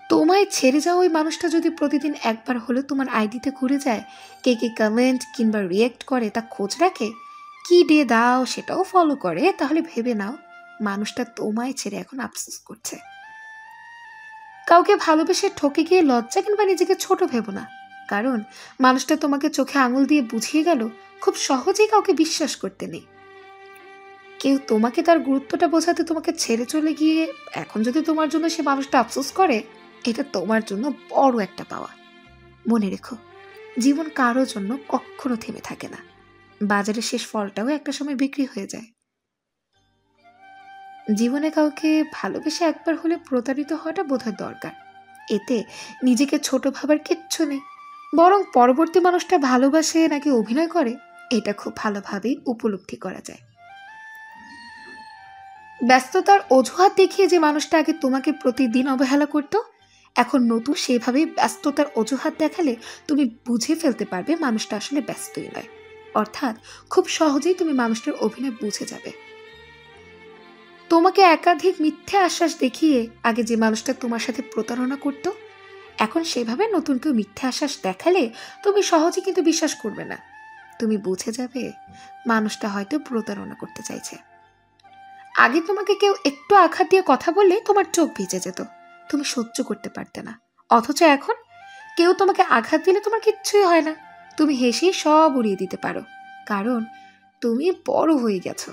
তোমায় ছেড়ে যাওয়া ওই মানুষটা যদি প্রতিদিন একবার হলেও তোমার আইডিতে ঘুরে যায়, কে কে কমেন্ট কিংবা রিয়েক্ট করে তা খোঁজ রাখে, কি ডে দাও সেটাও ফলো করে, তাহলে ভেবে নাও মানুষটা তোমায় ছেড়ে এখন আফসোস করছে। কাউকে ভালোবেসে ঠকে গিয়ে লজ্জা কিংবা নিজেকে ছোট ভেবো না, কারণ মানুষটা তোমাকে চোখে আঙুল দিয়ে বুঝিয়ে গেল খুব সহজেই কাউকে বিশ্বাস করতে নেই। কেউ তোমাকে তার গুরুত্বটা বোঝাতে তোমাকে ছেড়ে চলে গিয়ে এখন যদি তোমার জন্য সে মানুষটা আফসোস করে, এটা তোমার জন্য বড় একটা পাওয়া। মনে রেখো, জীবন কারো জন্য কখনো থেমে থাকে না। বাজারের শেষ ফলটাও একটা সময় বিক্রি হয়ে যায়। জীবনে কাউকে ভালোবেসে একবার হলে প্রতারিত হওয়াটা বোধহয় দরকার। এতে নিজেকে ছোট ভাবার কিচ্ছু নেই, বরং পরবর্তী মানুষটা ভালোবাসে নাকি অভিনয় করে এটা খুব ভালোভাবেই উপলব্ধি করা যায়। ব্যস্ততার অজুহাত দেখিয়ে যে মানুষটা আগে তোমাকে প্রতিদিন অবহেলা করত, এখন নতুন সেভাবে ব্যস্ততার অজুহাত দেখালে তুমি বুঝে ফেলতে পারবে মানুষটা আসলে ব্যস্তই নয়। অর্থাৎ খুব সহজেই তুমি মানুষটার অভিনয় বুঝে যাবে। তোমাকে একাধিক মিথ্যে আশ্বাস দেখিয়ে আগে যে মানুষটা তোমার সাথে প্রতারণা করত, এখন সেভাবে নতুন কেউ মিথ্যে আশ্বাস দেখালে তুমি সহজে কিন্তু বিশ্বাস করবে না। তুমি বুঝে যাবে মানুষটা হয়তো প্রতারণা করতে চাইছে। আগে তোমাকে কেউ একটু আঘাত দিয়ে কথা বললে তোমার চোখ ভিজে যেত, তুমি সহ্য করতে পারতে না। অথচ এখন কেউ তোমাকে আঘাত দিলে তোমার কিচ্ছুই হয় না, তুমি হেসেই সব উড়িয়ে দিতে পারো, কারণ তুমি বড় হয়ে গেছো।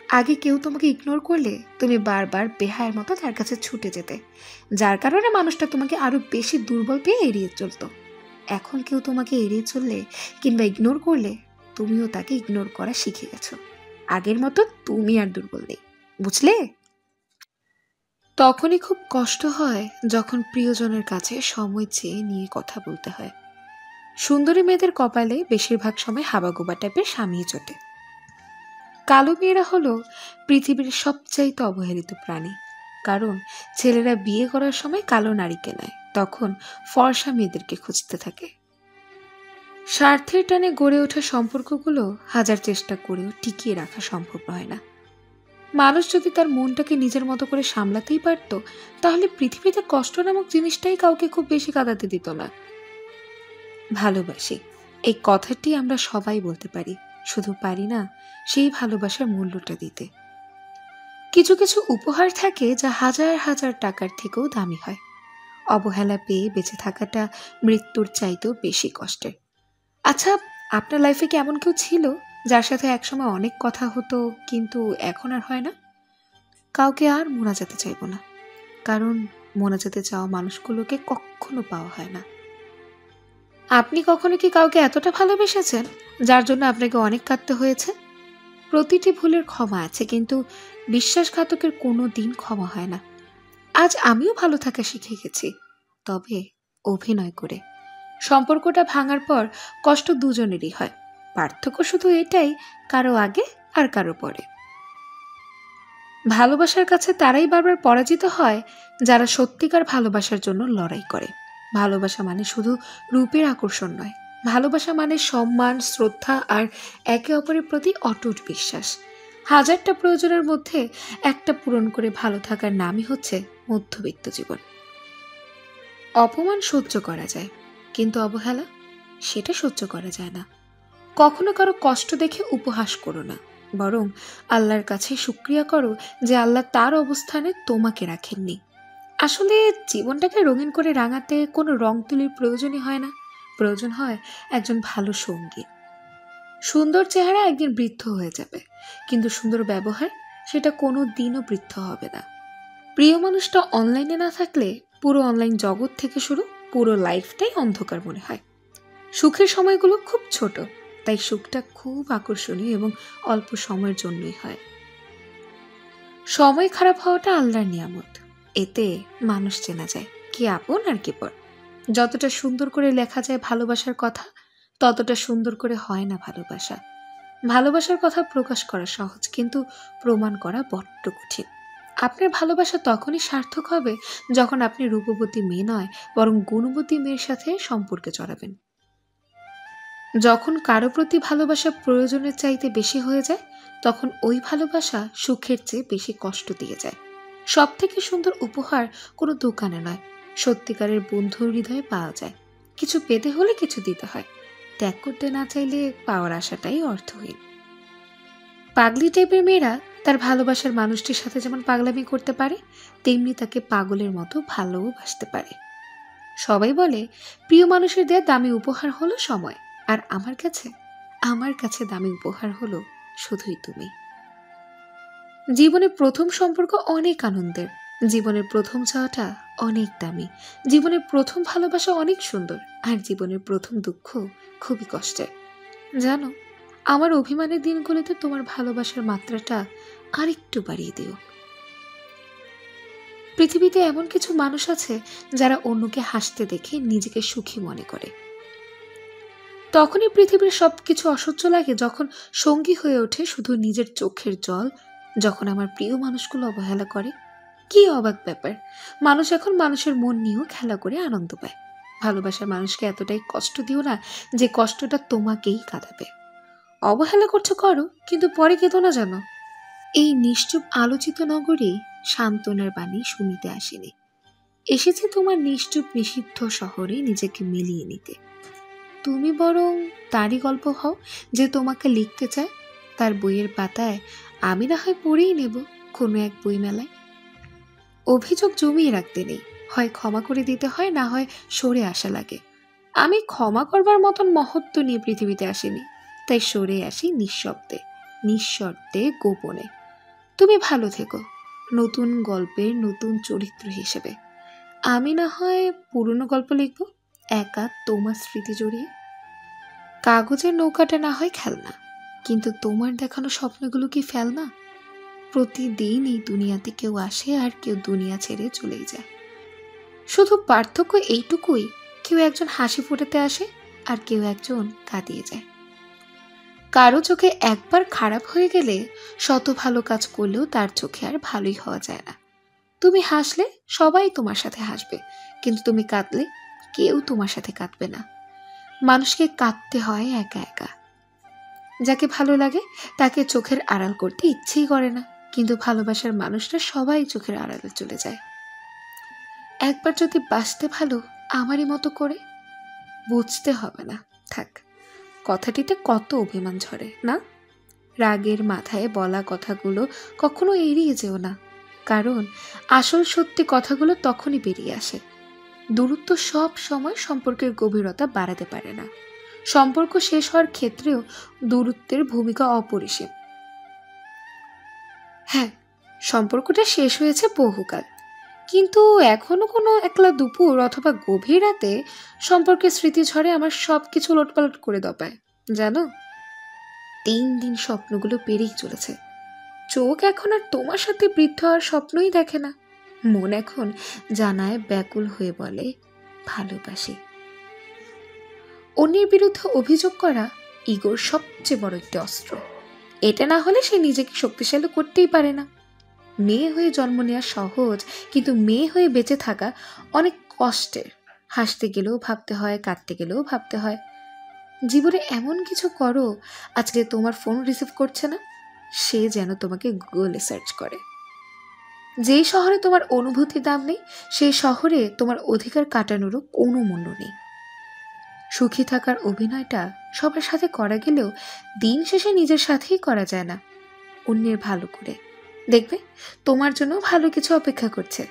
আগে কেউ তোমাকে ইগনোর করলে তুমি বারবার বেহায়ের মতো তার কাছে ছুটে যেতে, যার কারণে মানুষটা তোমাকে আরো বেশি দুর্বল পেয়ে এড়িয়ে চলতো। এখন কেউ তোমাকে এড়িয়ে চললে কিংবা ইগনোর করলে তুমিও তাকে ইগনোর করা শিখে গেছো। আগের মতো তুমি আর দুর্বল নেই, বুঝলে? তখনই খুব কষ্ট হয় যখন প্রিয়জনের কাছে সময় চেয়ে নিয়ে কথা বলতে হয়। সুন্দরী মেয়েদের কপালে বেশিরভাগ সময় হাবাগোবা টাইপের স্বামী জোটে। কালো মেয়েরা হলো পৃথিবীর সবচাইতে অবহেলিত প্রাণী, কারণ ছেলেরা বিয়ে করার সময় কালো নারীকে নেয়, তখন ফর্সা মেয়েদেরকে খুঁজতে থাকে। স্বার্থের টানে গড়ে ওঠা সম্পর্কগুলো হাজার চেষ্টা করেও টিকিয়ে রাখা সম্ভব হয় না। মানুষ যদি তার মনটাকে নিজের মতো করে সামলাতেই পারত, তাহলে পৃথিবীতে কষ্ট নামক জিনিসটাই কাউকে খুব বেশি কাঁদাতে দিত না। ভালোবাসি এই কথাটি আমরা সবাই বলতে পারি, শুধু পারি না সেই ভালোবাসার মূল্যটা দিতে। কিছু কিছু উপহার থাকে যা হাজার হাজার টাকার থেকেও দামি হয়। অবহেলা পেয়ে বেঁচে থাকাটা মৃত্যুর চাইতেও বেশি কষ্টের। আচ্ছা, আপনার লাইফে কি এমন কেউ ছিল যার সাথে একসময় অনেক কথা হতো কিন্তু এখন আর হয় না? কাউকে আর মোনাজাতে চাইব না, কারণ মোনাজাতে চাওয়া মানুষগুলোকে কখনো পাওয়া হয় না। আপনি কখনো কি কাউকে এতটা ভালোবেসেছেন যার জন্য আপনাকে অনেক কাঁদতে হয়েছে? প্রতিটি ভুলের ক্ষমা আছে, কিন্তু বিশ্বাসঘাতকের কোনো দিন ক্ষমা হয় না। আজ আমিও ভালো থাকা শিখে গেছি, তবে অভিনয় করে। সম্পর্কটা ভাঙার পর কষ্ট দুজনেরই হয়, পার্থক্য শুধু এটাই, কারো আগে আর কারো পরে। ভালোবাসার কাছে তারাই বারবার পরাজিত হয় যারা সত্যিকার ভালোবাসার জন্য লড়াই করে। ভালোবাসা মানে শুধু রূপের আকর্ষণ নয়, ভালোবাসা মানে সম্মান, শ্রদ্ধা আর একে অপরের প্রতি অটুট বিশ্বাস। হাজারটা প্রয়োজনের মধ্যে একটা পূরণ করে ভালো থাকার নামই হচ্ছে মধ্যবিত্ত জীবন। অপমান সহ্য করা যায়, কিন্তু অবহেলা সেটা সহ্য করা যায় না। কখনো কারো কষ্ট দেখে উপহাস করো না, বরং আল্লাহর কাছে শুকরিয়া করো যে আল্লাহ তার অবস্থানে তোমাকে রাখেননি। আসলে জীবনটাকে রঙিন করে রাঙাতে কোনো রং তুলির প্রয়োজনই হয় না, প্রয়োজন হয় একজন ভালো সঙ্গী। সুন্দর চেহারা একদিন বৃদ্ধ হয়ে যাবে, কিন্তু সুন্দর ব্যবহার সেটা কোনো দিনও বৃদ্ধ হবে না। প্রিয় মানুষটা অনলাইনে না থাকলে পুরো অনলাইন জগৎ থেকে শুরু পুরো লাইফটাই অন্ধকার মনে হয়। সুখের সময়গুলো খুব ছোট, তাই সুখটা খুব আকর্ষণীয় এবং অল্প সময়ের জন্যই হয়। সময় খারাপ হওয়াটা আল্লাহর নিয়ামত, এতে মানুষ চেনা যায় কি আপন আর কি পর। যতটা সুন্দর করে লেখা যায় ভালোবাসার কথা, ততটা সুন্দর করে হয় না ভালোবাসা। ভালোবাসার কথা প্রকাশ করা সহজ, কিন্তু প্রমাণ করা বড্ড কঠিন। আপনার ভালোবাসা তখনই সার্থক হবে যখন আপনি রূপবতী মেয়ে নয়, বরং গুণবতী মেয়ের সাথে সম্পর্কে জড়াবেন। যখন কারো প্রতি ভালোবাসা প্রয়োজনের চাইতে বেশি হয়ে যায়, তখন ওই ভালোবাসা সুখের চেয়ে বেশি কষ্ট দিয়ে যায়। সব থেকে সুন্দর উপহার কোনো দোকানে নয়, সত্যিকারের বন্ধুর হৃদয়ে পাওয়া যায়। কিছু পেতে হলে কিছু দিতে হয়, ত্যাগ করতে না চাইলে পাওয়ার আশাটাই অর্থহীন। পাগলি টাইপের মেয়েরা তার ভালোবাসার মানুষটির সাথে যেমন পাগলামি করতে পারে, তেমনি তাকে পাগলের মতো ভালোবাসতে পারে। সবাই বলে প্রিয় মানুষের দেয়া দামি উপহার হলো সময়, আর আমার কাছে দামি উপহার হলো শুধুই তুমি। জীবনের প্রথম সম্পর্ক অনেক আনন্দের, জীবনের প্রথম চাওয়াটা অনেক দামি, জীবনের প্রথম ভালোবাসা অনেক সুন্দর, আর জীবনের প্রথম দুঃখ খুবই কষ্টের। জানো, আমার অভিমানের দিনগুলোতে তোমার ভালোবাসার মাত্রাটা আরেকটু বাড়িয়ে দিও। পৃথিবীতে এমন কিছু মানুষ আছে যারা অন্যকে হাসতে দেখে নিজেকে সুখী মনে করে। তখনই পৃথিবীর সবকিছু অসহ্য লাগে যখন সঙ্গী হয়ে ওঠে শুধু নিজের চোখের জল। যখন আমার প্রিয় মানুষগুলো অবহেলা করে, কি অবাক ব্যাপার! মানুষ এখন মানুষের মন নিয়েও খেলা করে আনন্দ পায়। ভালোবাসার মানুষকে এতটাই কষ্ট দিও না যে কষ্টটা তোমাকেই কাঁদাবে। অবহেলা করছো করো, কিন্তু পরে কেঁদো না জানো। এই নিশ্চুপ আলোচিত নগরে সান্ত্বনার বাণী শুনিতে আসেনি, এসেছে তোমার নিশ্চুপ নিষিদ্ধ শহরে নিজেকে মিলিয়ে নিতে। তুমি বরং তারই গল্প হও যে তোমাকে লিখতে চায়। তার বইয়ের পাতায় আমি না হয় পড়েই নেব কোনো এক বইমেলায়। অভিযোগ জমিয়ে রাখতে নেই, হয় ক্ষমা করে দিতে হয়, না হয় সরে আসা লাগে। আমি ক্ষমা করবার মতন মহত্ব নিয়ে পৃথিবীতে আসিনি, তাই সরে আসি নিঃশব্দে, নিঃশর্তে, গোপনে। তুমি ভালো থেকো নতুন গল্পের নতুন চরিত্র হিসেবে। আমি না হয় পুরনো গল্প লিখব, একা তোমার স্মৃতি জড়িয়ে। কাগজের নৌকাটা না হয় খেলনা, কিন্তু তোমার দেখানো স্বপ্নগুলো কি ফেলনা? প্রতিদিন এই দুনিয়াতে কেউ আসে আর কেউ দুনিয়া ছেড়ে চলেই যায়। শুধু পার্থক্য এইটুকুই, কেউ একজন হাসি ফোটাতে আসে আর কেউ একজন কাঁদিয়ে যায়। কারো চোখে একবার খারাপ হয়ে গেলে শত ভালো কাজ করলেও তার চোখে আর ভালোই হওয়া যায় না। তুমি হাসলে সবাই তোমার সাথে হাসবে, কিন্তু তুমি কাঁদলে কেউ তোমার সাথে কাঁদবে না। মানুষকে কাঁদতে হয় একা একা। যাকে ভালো লাগে তাকে চোখের আড়াল করতে ইচ্ছেই করে না, কিন্তু ভালোবাসার মানুষরা সবাই চোখের আড়ালে চলে যায়। একবার যদি বাঁচতে ভালো আমারই মতো করে, বুঝতে হবে না, থাক। কথাটিতে কত অভিমান ঝরে না? রাগের মাথায় বলা কথাগুলো কখনো এড়িয়ে যেও না, কারণ আসল সত্যি কথাগুলো তখনই বেরিয়ে আসে। দূরত্ব সব সময় সম্পর্কের গভীরতা বাড়াতে পারে না। সম্পর্ক শেষ হওয়ার ক্ষেত্রেও দূরত্বের ভূমিকা অপরিসীম। হ্যাঁ, সম্পর্কটা শেষ হয়েছে বহুকাল, কিন্তু এখনো কোনো একলা দুপুর অথবা গভীর রাতে সম্পর্কের স্মৃতি ঝরে আমার সব কিছু লোটপালট করে দপায়। জানো, 3 দিন স্বপ্নগুলো পেরিয়ে চলেছে। চোখ এখন আর তোমার সাথে বৃদ্ধ হওয়ার স্বপ্নই দেখে না। মন এখন জানায় ব্যাকুল হয়ে বলে ভালোবাসি। অন্যের বিরুদ্ধে অভিযোগ করা ইগোর সবচেয়ে বড় একটি অস্ত্র। এটা না হলে সে নিজেকে শক্তিশালী করতেই পারে না। মেয়ে হয়ে জন্ম নেওয়া সহজ, কিন্তু মেয়ে হয়ে বেঁচে থাকা অনেক কষ্টের। হাসতে গেলেও ভাবতে হয়, কাঁদতে গেলেও ভাবতে হয়। জীবনে এমন কিছু করো আজকে তোমার ফোন রিসিভ করছে না, সে যেন তোমাকে গুগলে সার্চ করে। যেই শহরে তোমার অনুভূতির দাম নেই, সেই শহরে তোমার অধিকার কাটানোরও কোনো মূল্য নেই। সুখী থাকার অভিনয়টা সবার সাথে করা গেলেও দিন শেষে নিজের সাথেই করা যায় না। অন্যের ভালো করে দেখবে তোমার জন্য ভালো কিছু অপেক্ষা করছে।